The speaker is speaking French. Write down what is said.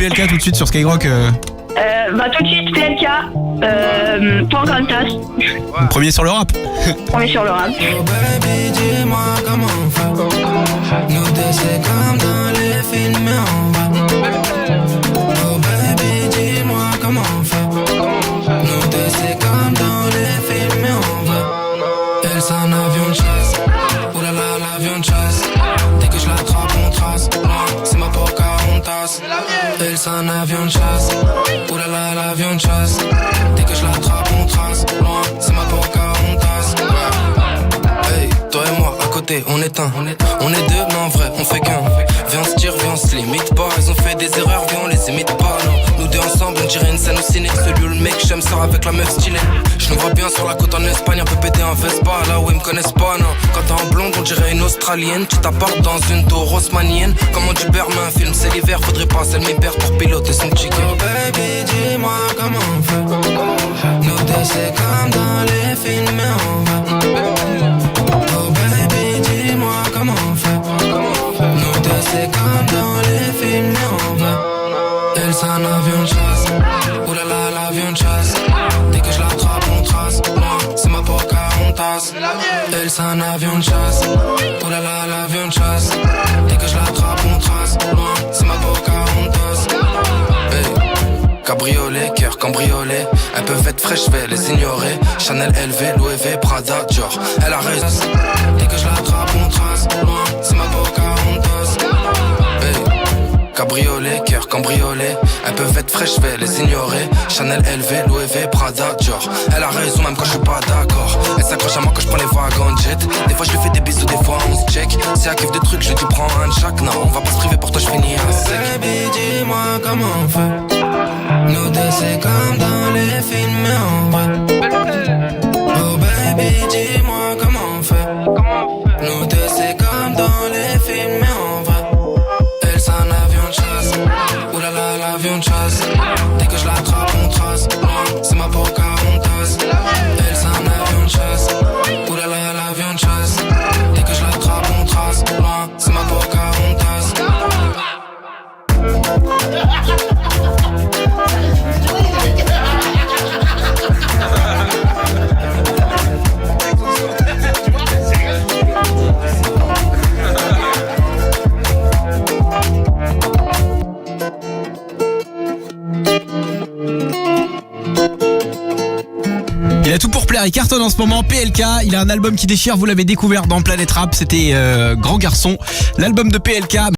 PLK tout de suite sur Skyrock. Tout de suite PLK, Pocahontas, Premier sur le rap. on est sur le rap. Oh baby, dis-moi comment on fait. Nous deux c'est comme dans les films mais on va. Oh baby, dis-moi comment on fait. Nous deux c'est comme dans les films mais on va. Elle c'est un avion de chasse. Oh là là, l'avion de chasse. Dès que je l'attrape on trace. C'est ma Pocahontas. Elle c'est un avion de chasse. Oh là là, l'avion de chasse. Dès que je l'attrape on trace. C'est ma Pocahontas. Hey, toi et moi à côté, on est un. On est deux, mais en vrai, on fait qu'un. Viens on se tire, viens on se limite pas. Ils ont fait des erreurs, viens on les imite pas. Non, nous deux ensemble, on dirait une scène au ciné. Celui où le mec j'aime sort avec la meuf stylée. Je nous vois bien sur la côte en Espagne, un peu pété en Vespa. Là où ils me connaissent pas, non. Quand t'es en blonde, on dirait une Australienne. Tu t'apportes dans une tour haussmannienne. Comme on dit Berman, un film, c'est l'hiver. Faudrait pas celle m'y perd pour piloter son chicken. Oh baby, dis-moi comment on fait. Nous deux c'est comme dans les films, mais on va. Oh baby, dis-moi comment on fait. Nous deux c'est comme dans les films, mais on va. Elle c'est un avion de chasse. Oh là là, l'avion de chasse. Dès que je l'attrape on trace. C'est ma Pocahontas. Elle c'est un avion de chasse. Oh là là, l'avion de chasse. Dès que je l'attrape on trace. C'est ma Pocahontas. Hey. Cabriolet, cœur cambriolé. Elles peuvent être fraîches, je vais les ignorer. Chanel, LV, Louis V, Prada, Dior. Elle a raison. Dès que je l'attrape on trace. C'est ma Pocahontas. Hey. Cabriolet, cœur cambriolé. Elles peuvent être fraîches, je vais les ignorer. Chanel, LV, Louis V, Prada, Dior. Elle a raison même quand je suis pas d'accord. Elle s'accroche à moi quand je prends les wagons jet. Des fois je lui fais des bisous, des fois on se check. Si elle kiffe de trucs, je lui dis prends un de chaque. Non, on va pas se priver, pour toi je finis un sec. Baby, dis-moi comment on fait. Nous deux c'est comme dans les films mais on va. Oh baby, dis-moi comment on fait. Nous deux c'est comme dans les films mais on va. Elle c'est un avion de chasse. Oh là là, l'avion de chasse. Dès que je l'attrape on trace. C'est ma Pocahontas. Elle c'est un avion de chasse. Oh là là, l'avion de chasse. Dès que je l'attrape on trace. C'est ma Pocahontas. Il a tout pour plaire, il cartonne en ce moment. PLK, il a un album qui déchire, vous l'avez découvert dans Planète Rap. C'était Grand Garçon, l'album de PLK.